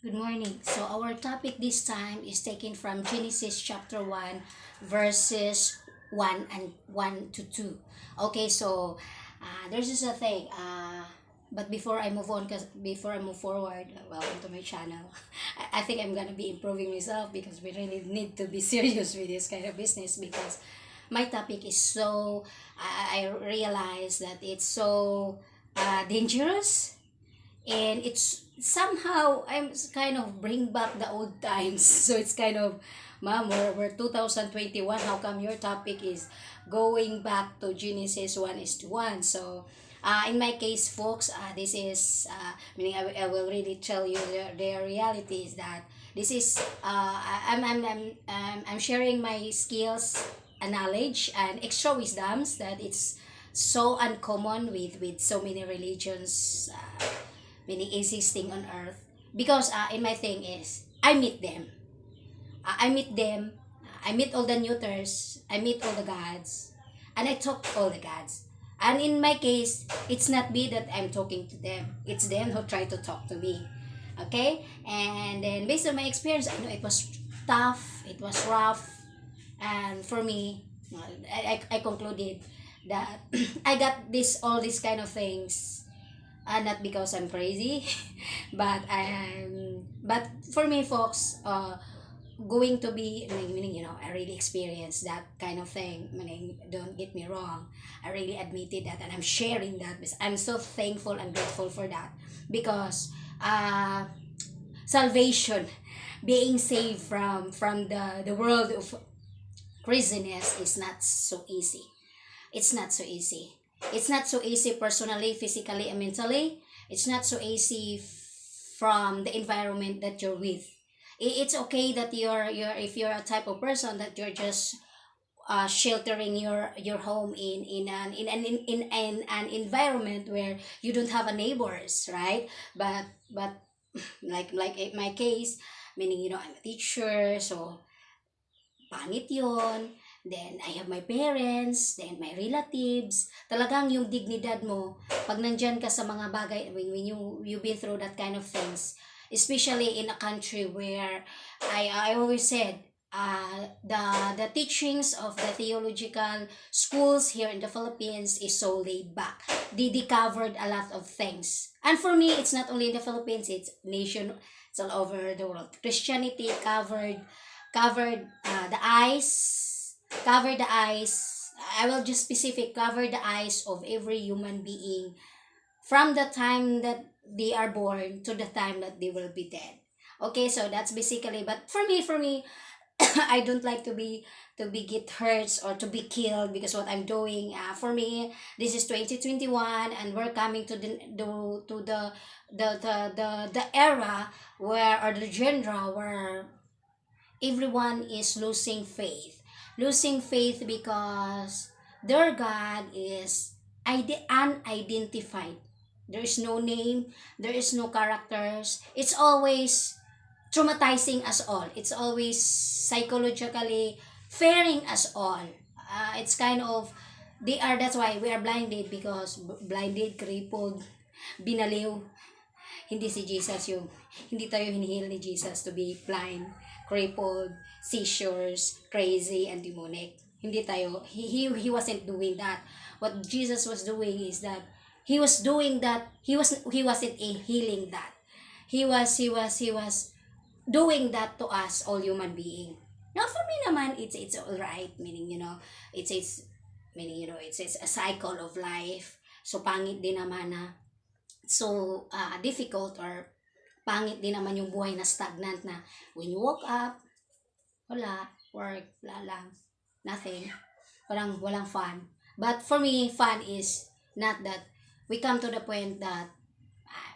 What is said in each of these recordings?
Good morning. So our topic this time is taken from Genesis chapter 1 verses 1 and 1 to 2. Okay, so there's just a thing. But before I move on, cause before I move forward, welcome to my channel. I think I'm gonna be improving myself because we really need to be serious with this kind of business because my topic is so I realize that it's so dangerous, and it's somehow I'm kind of bring back the old times. So it's kind of, ma'am, we're 2021, how come your topic is going back to Genesis 1 is to 1? So in my case, folks, this is meaning I will really tell you the reality is that this is I'm sharing my skills and knowledge and extra wisdoms that it's so uncommon with so many religions, meaning existing on earth. Because in my thing is I meet them. I meet them. I meet all the neuters. I meet all the gods, and I talk to all the gods. And in my case, it's not me that I'm talking to them. It's them who try to talk to me. Okay? And then based on my experience, I know it was tough, it was rough, and for me, I concluded that I got this all these kind of things, not because I'm crazy, but for me, folks, going to be, meaning, I really experienced that kind of thing. Meaning, don't get me wrong, I really admitted that, and I'm sharing that because I'm so thankful and grateful for that because salvation, being saved from the world of craziness is not so easy. It's not so easy. It's not so easy personally, physically, and mentally. It's not so easy from the environment that you're with. It's okay that you're if you're a type of person that you're just sheltering your home in an environment where you don't have a neighbors, right? But like in my case, meaning, I'm a teacher, so pangit yon. Then, I have my parents, then my relatives. Talagang yung dignidad mo, pag nandyan ka sa mga bagay, when you've been through that kind of things, especially in a country where I always said, the teachings of the theological schools here in the Philippines is so laid back. They covered a lot of things. And for me, it's not only in the Philippines, it's all over the world. Christianity cover the eyes. I will just specific cover the eyes of every human being from the time that they are born to the time that they will be dead. Okay, so that's basically. But for me, I don't like to be get hurt or to be killed because what I'm doing. For me, this is 2021, and we're coming to the era where, or the genre where everyone is losing faith because their God is unidentified. There is no name, there is no characters. It's always traumatizing us all. It's always psychologically fairing us all. It's kind of, that's why we are blinded, because blinded, crippled, binaliw. Hindi si Jesus yung, hindi tayo hinihil ni Jesus to be blind, crippled, seizures, crazy, and demonic. Hindi tayo, he wasn't doing that. What Jesus was doing is that, he wasn't healing that. He was doing that to us, all human being. Now, for me naman, it's all right. Meaning, it's meaning, it's a cycle of life. So, pangit din naman na, so difficult, or pangit din naman yung buhay na stagnant na when you woke up, wala, work, wala lang, nothing, walang fun. But for me, fun is not that we come to the point that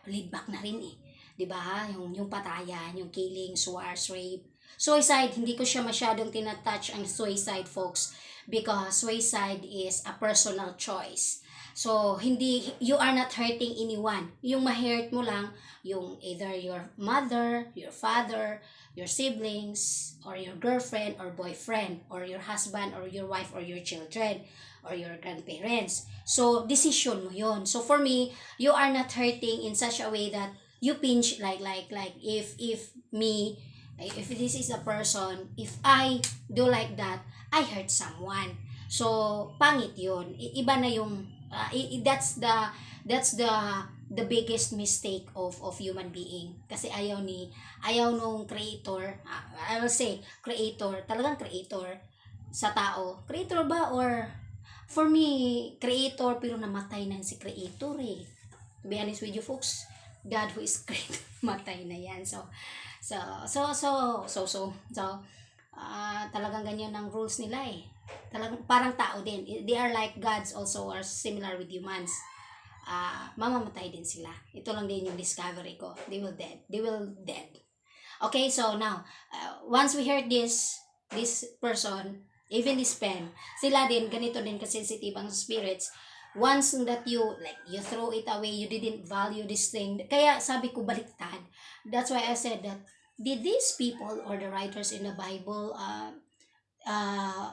laid back na rin eh. 'Di ba? Yung patayan, yung killing, wars, rape. Suicide, hindi ko siya masyadong tinatouch ang suicide, folks, because suicide is a personal choice. So, hindi, you are not hurting anyone. Yung ma-hurt mo lang, yung either your mother, your father, your siblings, or your girlfriend or boyfriend, or your husband or your wife or your children, or your grandparents. So, decision mo yon. So, for me, you are not hurting in such a way that you pinch like if me, if this is a person, if I do like that, I hurt someone. So pangit yun. Iba na yung that's the biggest mistake of human being, kasi ayaw nung creator, I will say creator, talagang creator sa tao. Creator ba, or for me creator pero namatay na si creator eh. To be honest with you folks, God who is creator matay na yan. So talagang ganyan ang rules nila eh. Talagang parang tao din. They are like gods also, or similar with humans. Mamamatay din sila. Ito lang din yung discovery ko. They will dead. Okay, so now, once we heard this person, even this pen, sila din, ganito din ka-sensitive ang spirits. Once that you throw it away, you didn't value this thing. Kaya sabi ko baliktad. That's why I said that, did these people or the writers in the Bible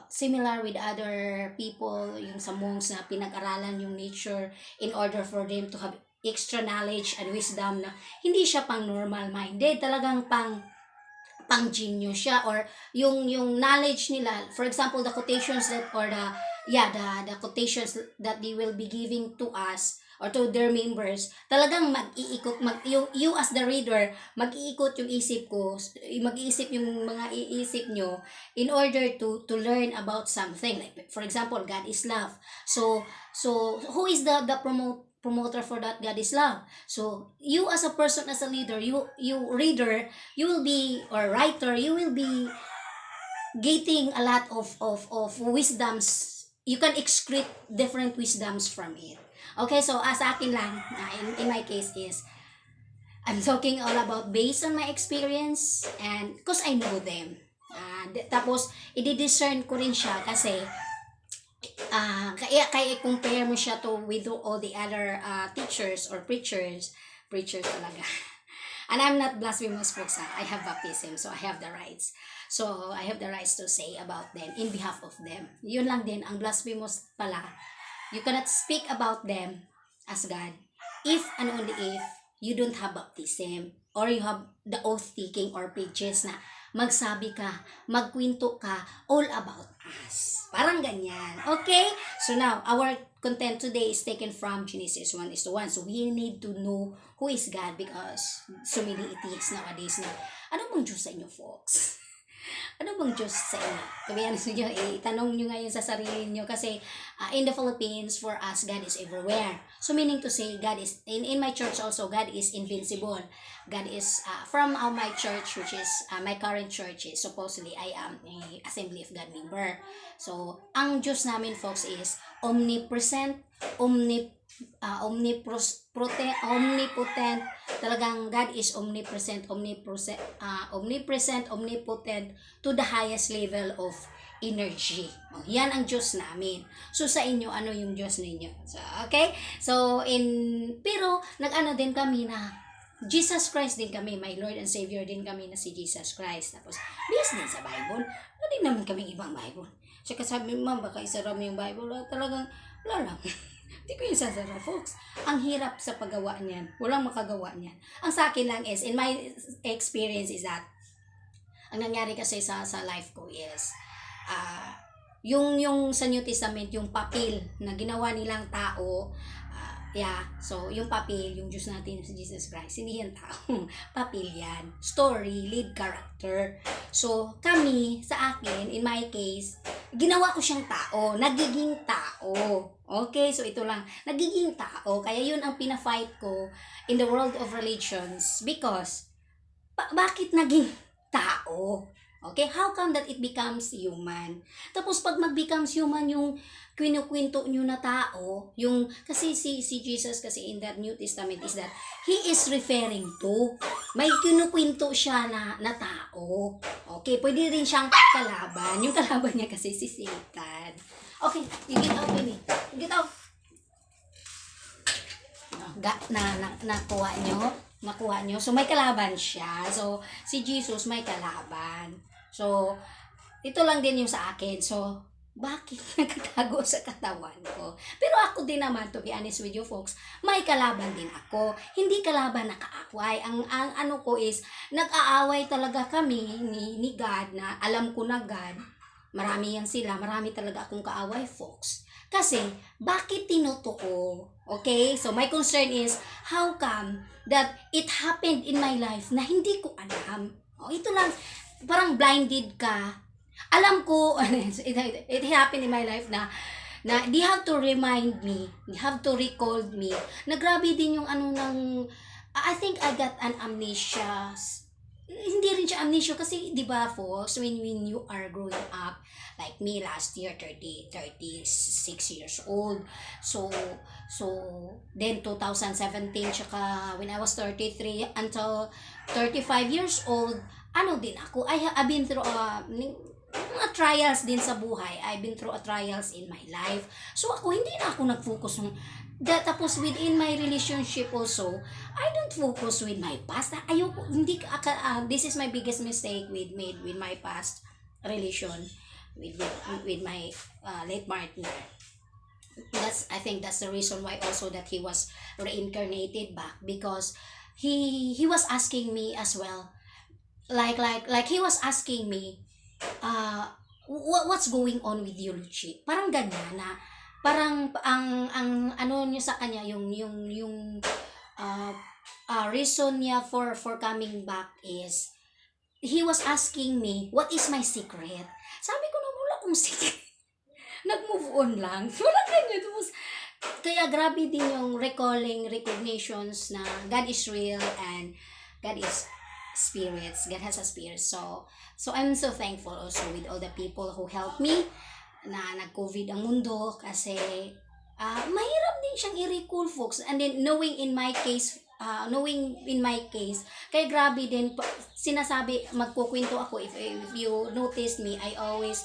similar with other people, yung sa monks na pinag-aralan yung nature in order for them to have extra knowledge and wisdom, na hindi siya pang normal minded, talagang pang genius siya, or yung knowledge nila, for example the quotations that, or the quotations that they will be giving to us or to their members, talagang mag-iikot, you as the reader, mag-iikot yung isip ko, mag-iisip yung mga iisip nyo in order to learn about something. Like for example, God is love. So who is the promoter for that? God is love. So you as a person, as a leader, you reader, you will be, or writer, you will be getting a lot of wisdoms. You can excrete different wisdoms from it. Okay, so as akin lang, in my case is, I'm talking all about based on my experience, and because I know them. Tapos, i-discern ko rin siya kasi kaya compare mo siya to with all the other teachers or preachers talaga. And I'm not blasphemous folks. I have baptism, so I have the rights. So I have the rights to say about them in behalf of them. Yun lang din, ang blasphemous pala. You cannot speak about them as God if and only if you don't have baptism, or you have the oath-taking or pages na magsabi ka, magkwento ka all about us. Parang ganyan. Okay? So now, our content today is taken from Genesis 1:1. So we need to know who is God, because so many atheists nowadays na, ano bang Diyos sa inyo, folks? Ano bang Diyos sa inyo? Kabihan nyo, itanong nyo ngayon sa sarili nyo, kasi in the Philippines, for us, God is everywhere. So meaning to say, God is, in my church also, God is invincible. God is, from my church, which is my current church, is supposedly I am a Assembly of God member. So, ang Diyos namin, folks, is omnipresent, omnipotent. Talagang God is omnipresent, omnipotent to the highest level of energy. Yan ang Diyos namin. So sa inyo, ano yung Diyos ninyo? So, okay? So pero nag-ano din kami na Jesus Christ din kami, my Lord and Savior din kami na si Jesus Christ. Tapos based din sa Bible, wala din naman kaming ibang Bible. So kasabi, ma'am, baka isara mo yung Bible. Talagang wala lang. Hindi ko yung sasara, folks. Ang hirap sa paggawa niyan. Walang makagawa niyan. Ang sa akin lang is, in my experience is that, ang nangyari kasi sa life ko is, yung sa New Testament, yung papel na ginawa nilang tao, so yung papel, yung Diyos natin si Jesus Christ, hindi yan tao. Papel yan. Story, lead character. So, kami, sa akin, in my case, ginawa ko siyang tao. Nagiging tao. Okay, so ito lang. Nagiging tao. Kaya yun ang pina-fight ko in the world of religions. Because, bakit naging tao? Okay, how come that it becomes human? Tapos pag mag-becomes human yung kinukwento nyo na tao, yung, kasi si Jesus kasi in that New Testament is that, he is referring to, may kinukwento siya na tao. Okay, pwede rin siyang kalaban. Yung kalaban niya kasi si Satan. Okay, you get out, baby. You get out. Nakuha nyo. So, may kalaban siya. So, si Jesus may kalaban. So, ito lang din yung sa akin. So, bakit nagtatago sa katawan ko? Pero ako din naman, to be honest with you folks, may kalaban din ako. Hindi kalaban na kaaway. Ang ano ko is, nag-aaway talaga kami ni God na alam ko na God. Marami yan sila. Marami talaga akong kaaway folks. Kasi, bakit tinutuko? Okay? So, my concern is, how come that it happened in my life na hindi ko alam? O, ito lang, parang blinded ka. Alam ko, it happened in my life na they have to remind me, they have to recall me, na grabe din yung ano ng, I think I got an amnesia. Hindi rin siya amnesia kasi, di ba, folks, when you are growing up, like me last year, 36 years old. So, then 2017, tsaka when I was 33 until 35 years old, ano din ako, I've been through mga trials din sa buhay. I've been through a trials in my life. So ako, hindi na ako nag-focus tapos within my relationship also, I don't focus with my past. Ayoko, hindi, this is my biggest mistake with my past relation with my late partner. I think that's the reason why also that he was reincarnated back, because he was asking me as well, like he was asking me, what's going on with you, Luchi? Parang ganyan na, parang ang ano niya sa kanya, yung uh, reason niya for coming back is, he was asking me, what is my secret? Sabi ko na, wala akong secret. Nag-move on lang. Wala ganyan. Tapos, kaya grabe din yung recognitions na God is real and God is spirits. God has a spirit. So I'm so thankful also with all the people who helped me na nag-COVID ang mundo, kasi mahirap din siyang i-recall folks. And then knowing in my case, kaya grabe din, sinasabi, magkukwento ako, if you notice me, I always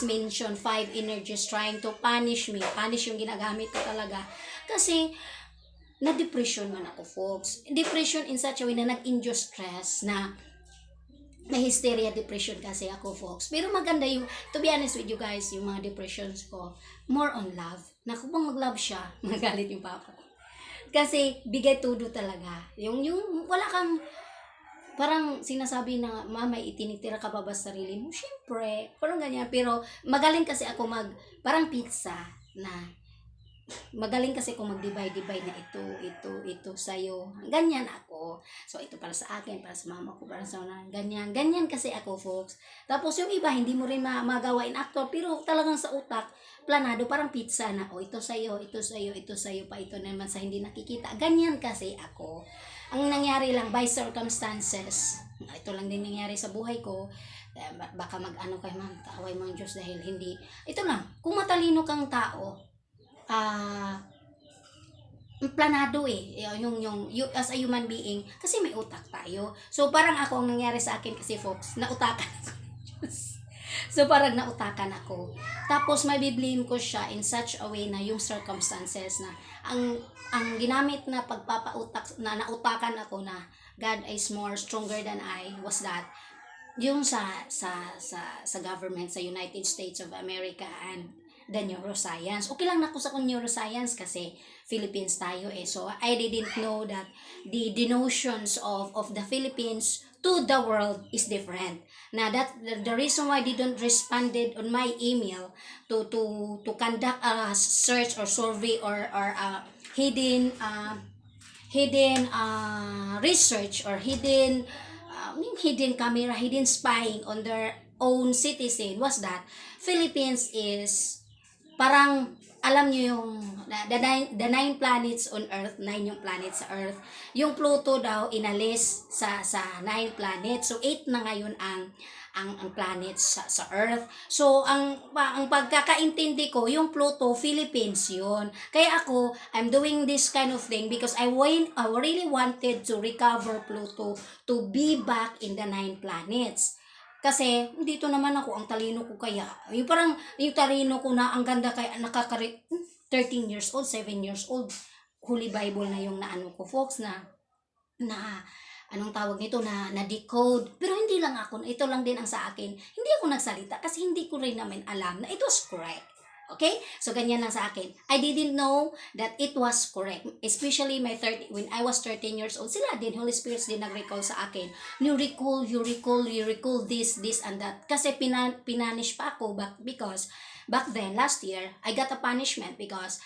mention 5 energies trying to punish yung ginagamit ko talaga, kasi na-depression man ako folks. Depression in such a way na nag-induce stress, na may hysteria depression kasi ako folks. Pero maganda yung, to be honest with you guys, yung mga depressions ko, more on love. Na kung bang mag-love siya, magalit yung papa ko. Kasi bigay todo talaga. Yung wala kang, parang sinasabi na, may itinitira ka ba sa sarili mo? Siyempre, parang ganyan. Pero magaling kasi ako parang pizza, na magaling kasi kung mag-divide na ito sa'yo. Ganyan ako. So, ito para sa akin, para sa mama ko, para sa ganyan. Ganyan kasi ako, folks. Tapos, yung iba, hindi mo rin magawa in actor, pero talagang sa utak, planado, parang pizza na, ito sa'yo, pa ito naman sa hindi nakikita. Ganyan kasi ako. Ang nangyari lang, by circumstances, ito lang din nangyari sa buhay ko, baka mag-ano kay ma'am, kaaway mo ang Diyos dahil hindi, ito lang, kung matalino kang tao, planado yung as a human being, kasi may utak tayo. So parang ako, ang nangyari sa akin kasi folks, nautakan ako. So parang nautakan ako. Tapos mabiblame ko siya in such a way na yung circumstances na ang ginamit na pagpapautak, na nautakan ako na God is more stronger than I, was that yung sa government sa United States of America and the neuroscience. Okay lang ako sa neuroscience kasi Philippines tayo So I didn't know that the notions of the Philippines to the world is different. Na that the reason why they don't responded on my email to conduct a search or survey or hidden research or hidden camera, hidden spying on their own citizen, was that Philippines is parang, alam nyo yung the 9 planets on Earth, 9 yung planets sa Earth. Yung Pluto daw inalis sa 9 planets. So 8 na ngayon ang planets sa Earth. So ang pagkakaintindi ko, yung Pluto, Philippines yun. Kaya ako, I'm doing this kind of thing because I really wanted to recover Pluto to be back in the 9 planets. Kasi dito naman ako, ang talino ko kaya. Yung parang yung talino ko na ang ganda kaya 13 years old, 7 years old. Holy Bible na yung naano ko folks na anong tawag nito, na decode. Pero hindi lang ako, ito lang din ang sa akin. Hindi ako nagsalita kasi hindi ko rin naman alam na it was correct. Okay? So, ganyan lang sa akin. I didn't know that it was correct. Especially when I was 13 years old, sila din, Holy Spirit din nag-recall sa akin. You recall this, and that. Kasi pinanish pa ako because back then, last year, I got a punishment because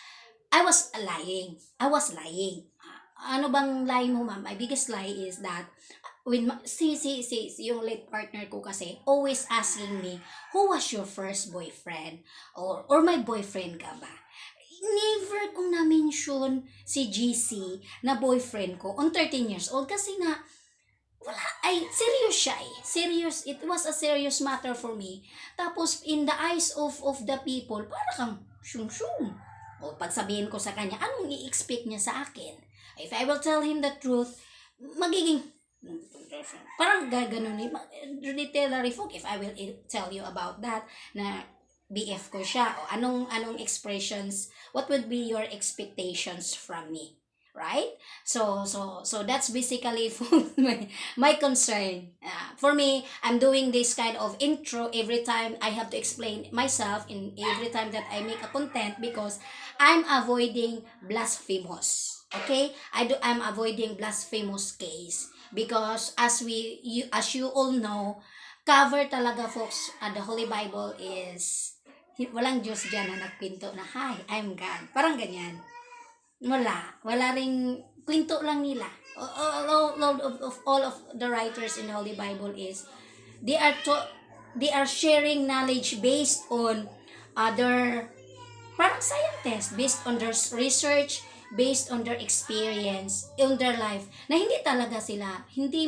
I was lying. Ano bang lie mo, ma'am? My biggest lie is that when yung late partner ko kasi always asking me, who was your first boyfriend? Or my boyfriend ka ba? Never kong na-mention si GC na boyfriend ko on 13 years old kasi na wala, serious siya eh. Serious, it was a serious matter for me. Tapos, in the eyes of the people, para kang syung-syung. O, pagsabihin ko sa kanya, anong i-expect niya sa akin? If I will tell him the truth, magiging parang gaganon eh. Literary folk, if I will tell you about that, na BF ko siya, o anong expressions, what would be your expectations from me? Right? So that's basically for my concern. For me, I'm doing this kind of intro every time I have to explain myself in every time that I make a content because I'm avoiding blasphemous. Okay? I'm avoiding blasphemous case because as you all know, cover talaga folks, the Holy Bible is walang Diyos dyan na nagkwento na hi, I'm God. Parang ganyan. Wala ring kwento lang nila. All of the writers in the Holy Bible is they are sharing knowledge based on other parang scientists, based on their research, based on their experience in their life, na hindi talaga sila, they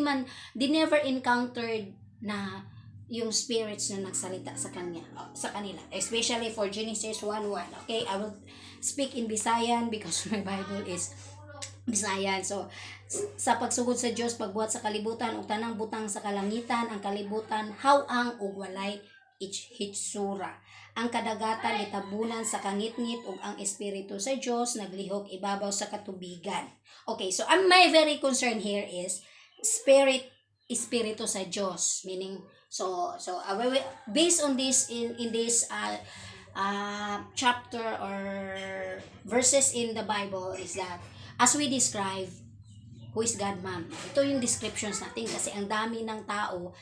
never encountered na yung spirits na nagsalita sa kanila, especially for Genesis 1:1. Okay, I will speak in Bisayan because my Bible is Bisayan. So, sa pagsugod sa Dios, pagbuhat sa kalibutan ug tanang butang sa kalangitan, ang kalibutan haw-ang ug walay hitsura. Ang kadagatan gitabunan sa kangitngit ug ang espiritu sa Dios naglihok ibabaw sa katubigan. Okay, so my very concern here is espiritu sa Dios, meaning based on this in this chapter or verses in the Bible is that as we describe who is God, ma'am. Ito yung descriptions natin kasi ang dami ng tao,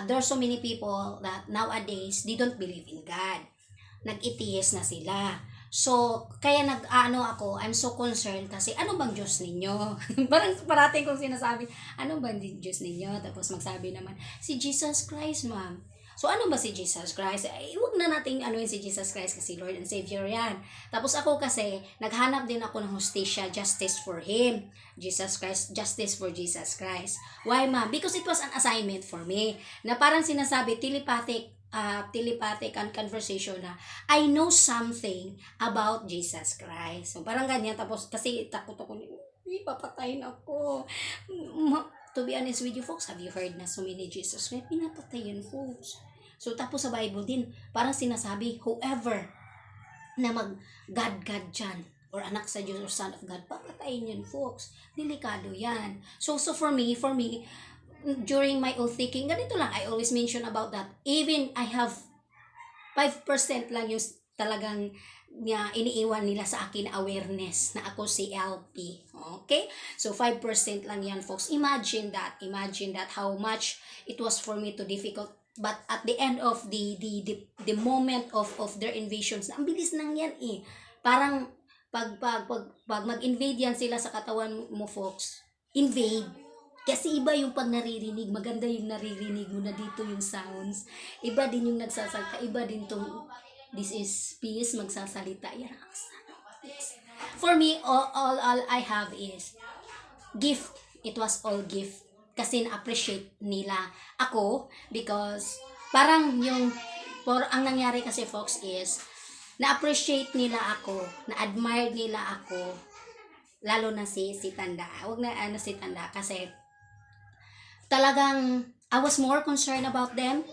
there are so many people that nowadays they don't believe in God. Nag-atheist na sila. So, kaya I'm so concerned kasi ano bang Diyos ninyo? Parang parating kong sinasabi, ano bang Diyos ninyo? Tapos magsabi naman, si Jesus Christ, ma'am. So, ano ba si Jesus Christ? Huwag na natin anuin si Jesus Christ kasi Lord and Savior yan. Tapos ako kasi, naghanap din ako ng hostisya, justice for Him. Jesus Christ, justice for Jesus Christ. Why, ma'am? Because it was an assignment for me. Na parang sinasabi, telepathic and conversation na I know something about Jesus Christ. So, parang ganyan. Tapos, kasi takot ako, papatayin ako. To be honest with you, folks, have you heard na so many Jesus Christ? Pinapatayin, folks. So, tapos sa Bible din, parang sinasabi, whoever na mag-God dyan, or anak sa Diyos or son of God, papatayin yun, folks. Delikado yan. So for me, during my oath taking, ganito lang, I always mention about that. Even I have 5% lang yung talagang iniiwan nila sa akin awareness na ako si LP. Okay? So 5% lang yan, folks. Imagine that how much it was for me to difficult. But at the end of the moment of their invasions, ang bilis nang yan eh. Parang pag mag-invade yan sila sa katawan mo, folks, invade. Kasi iba yung pag naririnig, maganda yung naririnig mo na dito yung sounds. Iba din yung nagsasalita, iba din tong this is peace, magsasalita. Yan ang yes. For me, all I have is gift. It was all gift. Kasi na-appreciate nila ako because parang ang nangyari kasi, folks, is na-appreciate nila ako, na-admire nila ako, lalo na si Tanda. Huwag na si Tanda kasi talagang I was more concerned about them.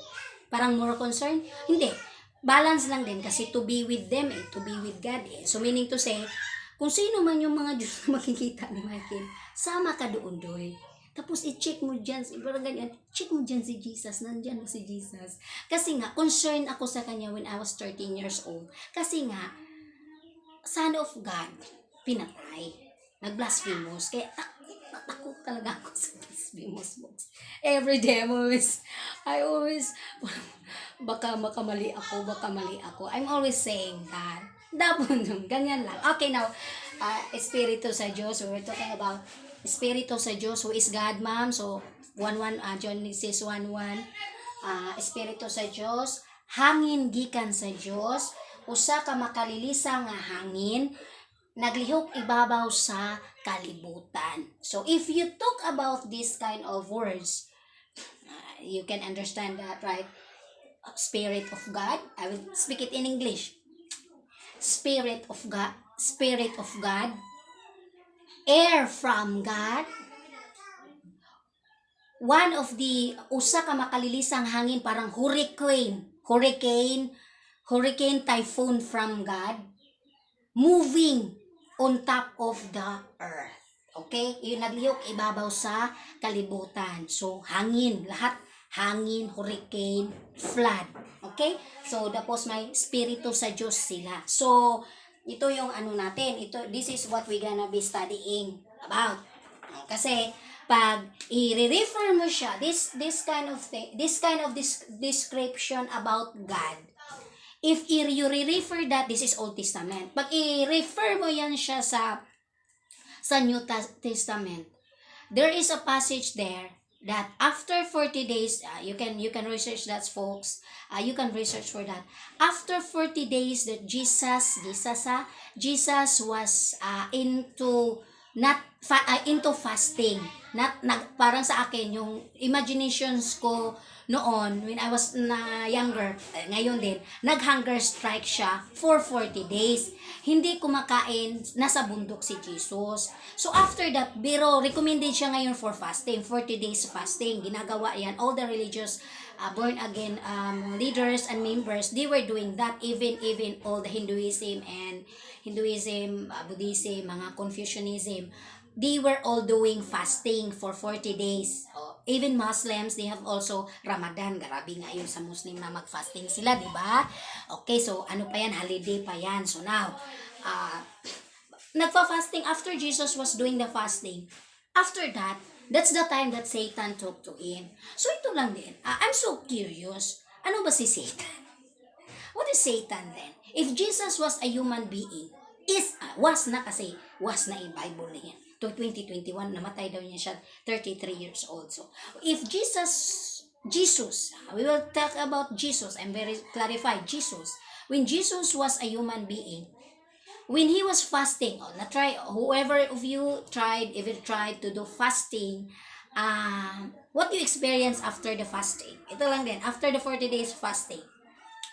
Parang more concerned. Hindi. Balance lang din kasi to be with them to be with God So meaning to say, kung sino man yung mga Diyos na makikita ni Michael, sama ka doon doy. Tapos i-check mo dyan, parang ganyan, check mo dyan si Jesus, nandyan mo si Jesus. Kasi nga, concerned ako sa kanya when I was 13 years old. Kasi nga, Son of God, pinatay. Nag-blasphemous. Kaya takot talaga ako sa blasphemous books. Every day, I always, baka mali ako. I'm always saying that. Dapat ganyan lang. Okay, now, Espiritu sa Diyos. We're talking about Espiritu sa Diyos who is God, ma'am. So, 1:1, Genesis 1:1. Espiritu sa Diyos, hangin gikan sa Diyos, usa ka makalilisa nga hangin, naglihok ibabaw sa kalibutan. So, if you talk about this kind of words, you can understand that, right? Spirit of God. I will speak it in English. Spirit of God, air from God, one of the usa ka makalilisang hangin, parang hurricane, typhoon from God, moving on top of the earth. Okay? Yung naglihok ibabaw sa kalibutan. So, hangin, lahat hangin, hurricane, flood. Okay? So, tapos may spirito sa Diyos sila. So, ito yung ano natin. This is what we gonna be studying about. Kasi, pag i-refer mo siya, this kind of thing, this kind of description about God, if you refer that, this is Old Testament. Pag i-refer mo yan siya sa New Testament, there is a passage there that after 40 days, you can research that, folks. You can research for that. After 40 days that Jesus was into fasting. Parang sa akin yung imaginations ko noon when I was younger, ngayon din, nag-hunger strike siya for 40 days. Hindi kumakain, nasa bundok si Jesus. So after that, recommended siya ngayon for fasting, 40 days fasting. Ginagawa yan, all the religious born again leaders and members, they were doing that, even all the Hinduism, Buddhism, mga Confucianism, they were all doing fasting for 40 days. Even Muslims, they have also Ramadan. Grabe nga yun sa Muslim na mag-fasting sila, di ba? Okay, so ano pa yan? Holiday pa yan. So now, nagfa-fasting after Jesus was doing the fasting. After that, that's the time that Satan talked to him. So ito lang din. I'm so curious. Ano ba si Satan? What is Satan then? If Jesus was a human being, was na yung Bible niya. To 2021, namatay daw niya siya, 33 years old. So, if Jesus, we will talk about Jesus, I'm very clarified, Jesus, when Jesus was a human being, when he was fasting, whoever of you ever tried to do fasting, what you experience after the fasting? Ito lang din, after the 40 days fasting,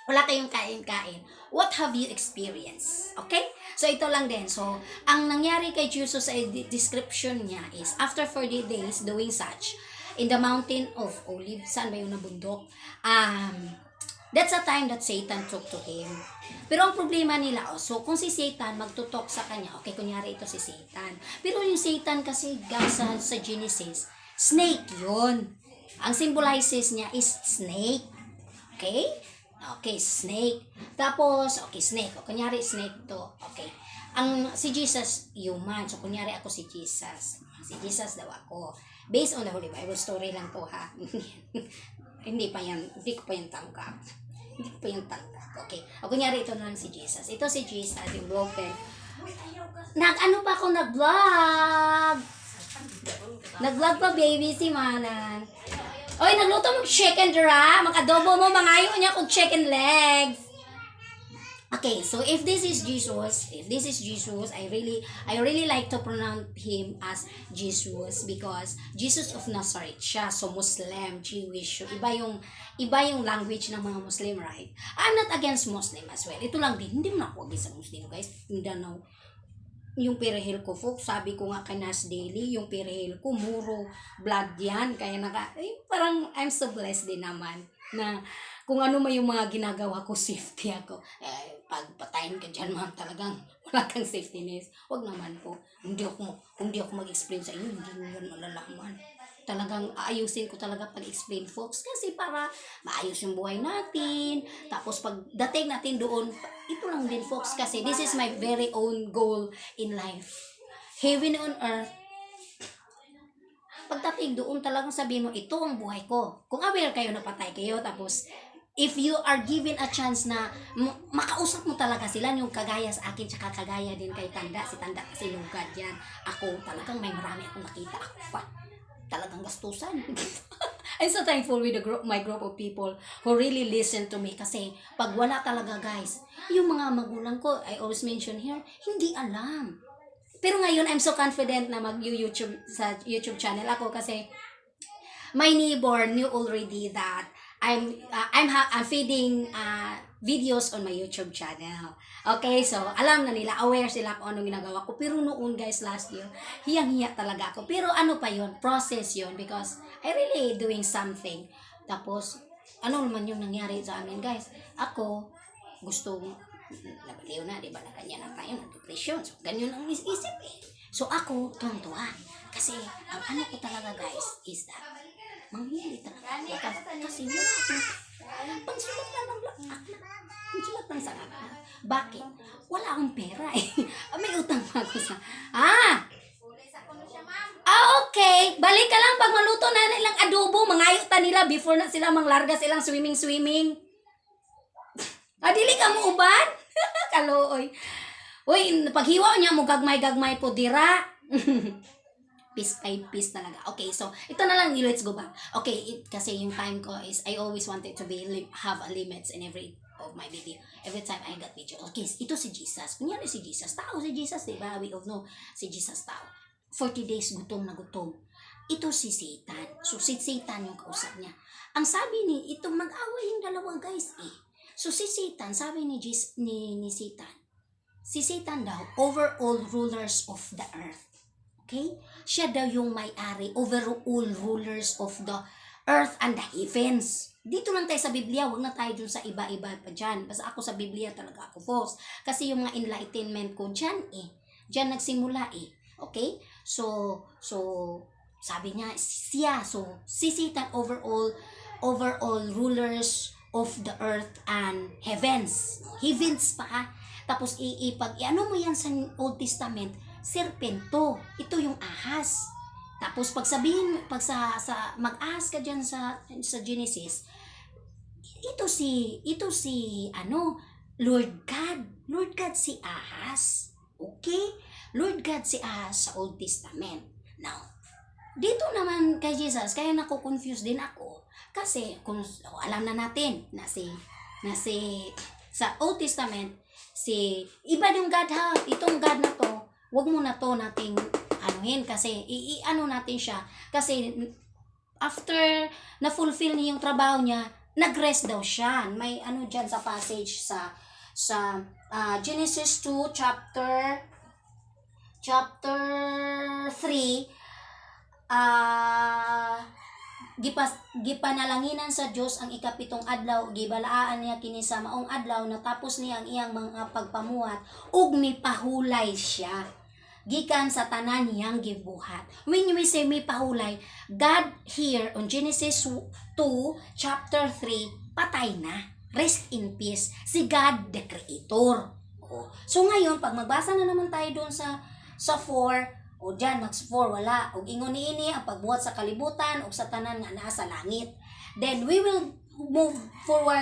wala kayong kain-kain. What have you experienced? Okay? So, ito lang din. So, ang nangyari kay Jesus sa description niya is, after 40 days doing such, in the mountain of Olives, saan ba yung nabundok? That's a time that Satan talked to him. Pero ang problema nila, so kung si Satan magtutok sa kanya, okay, kunyari ito si Satan. Pero yung Satan kasi, sa Genesis, snake yun. Ang symbolizes niya is snake. Okay? Okay, snake. Tapos, okay, snake. O, kunyari, snake to. Okay. Si Jesus, human. So, kunyari ako si Jesus. Si Jesus daw ako. Based on the Holy Bible story lang to, ha? Hindi ko pa yan tangkap. Okay. O, kunyari, ito na lang si Jesus. Ito si Jesus, yung broken. Nag-vlog? Nag-vlog pa, baby, si Manan. Oy, nagluto mo chicken dra. Makadobo mo, mangayo niya kung chicken legs. Okay, so if this is Jesus, I really like to pronounce him as Jesus because Jesus of Nazareth siya. So Muslim, Jewish, so iba yung language ng mga Muslim, right? I'm not against Muslim as well. Ito lang din, hindi mo na ako against Muslim, guys. Mindanao. Yung pirehil ko, folks, sabi ko nga kay Nas Daily, yung pirehil ko, muro, blood yan. Kaya parang I'm so blessed din naman na kung ano may yung mga ginagawa ko, safety ako. Pag patayin ka dyan, ma'am, talagang wala kang safety nest. Huwag naman po. Kung di ako mag-explain sa inyo, hindi mo yan malalaman. talagang aayusin ko talaga pag-explain, folks, kasi para maayos yung buhay natin. Tapos pag dating natin doon, ito lang din, folks, kasi this is my very own goal in life. Heaven on earth. Pagdating doon, talagang sabihin mo, ito ang buhay ko. Kung aware kayo, napatay kayo, tapos if you are given a chance na makausap mo talaga sila, yung kagaya sa akin, tsaka kagaya din kay Tanda, si Tanda kasi lugad yan. Ako, talagang may marami akong nakita. Ako pa, talagang gastusan. I'm so thankful with my group of people who really listen to me, kasi pag wala talaga, guys, yung mga magulang ko, I always mention here, hindi alam. Pero ngayon, I'm so confident na mag-YouTube sa YouTube channel ako, kasi my neighbor knew already that I'm feeding videos on my YouTube channel. Okay, so alam na nila, aware sila kung anong ginagawa ko. Pero noon, guys, last year, hiyang-hiya talaga ako. Pero ano pa yon, process yon, because I really doing something. Tapos, ano naman yung nangyari sa amin, guys? Ako, gusto nabaliw na, di ba, na kanya na tayo ng depression. So, ganyan ang isip eh. So, ako, tuwang-tuwa. Kasi, ang ano ko talaga, guys, is that, manghili talaga. Kasi, yun ako, pagsulat lang ng lakak. Pagsulat lang sa lakak. Bakit? Wala akong pera eh. May utang pa ako sa, okay. Balik ka lang pag maluto na nilang adobo, mangayo ta nila before na sila manglarga silang swimming. Dili ka mo uban? Kalooy. Uy, paghiwa niya mo gagmay po dira. Piece by piece talaga. Okay, so ito na lang, let's go back. Okay, kasi yung time ko is I always wanted to have a limits in every of my video. Every time I got video. Okay, ito si Jesus. Kunyari si Jesus. Tao si Jesus, diba? We all know si Jesus tao. 40 days gutom na gutom. Ito si Satan. So si Satan yung kausap niya. Ang sabi ni, itong mag-away yung dalawa, guys eh. So si Satan, sabi ni Satan, si Satan daw, over all rulers of the earth. Okay? Siya daw yung may-ari over all rulers of the earth and the heavens. Dito lang tayo sa Biblia, huwag na tayo dun sa iba-iba pa dyan. Basta ako sa Biblia talaga ako, folks. Kasi yung mga enlightenment ko dyan eh. Dyan nagsimula eh. Okay? So, sabi niya, siya, so, si Satan over all rulers of the earth and heavens. Heavens pa ha. Tapos ano mo yan sa Old Testament, serpento. Ito yung ahas. Tapos pag mag-ahas ka dyan sa Genesis, ito si Lord God. Lord God si ahas. Okay? Lord God si ahas sa Old Testament. Now, dito naman kay Jesus, kaya nako-confuse din ako. Kasi kung alam na natin na si sa Old Testament, iba yung God ha. Itong God na to, wag mo na to nating anuhin, kasi ano natin siya. Kasi after na fulfill niya yung trabaho niya, nag-rest daw siya. May ano diyan sa passage sa Genesis 2 chapter 3, gipanalanginan sa Dios ang ikapitong adlaw, gibalaan niya kini sa maong adlaw, natapos niya ang iyang mga pagpamuhat ug mipahulay siya gikan sa tanan niyang gibuhat. When we say mipahulay, God here on Genesis 2 chapter 3 patay na, rest in peace, si God the Creator. So ngayon pag magbasa na naman tayo doon sa 4, o dyan, max 4, wala. O ingon niini ang pagbuhat sa kalibutan o sa tanan nga nasa langit. Then we will move forward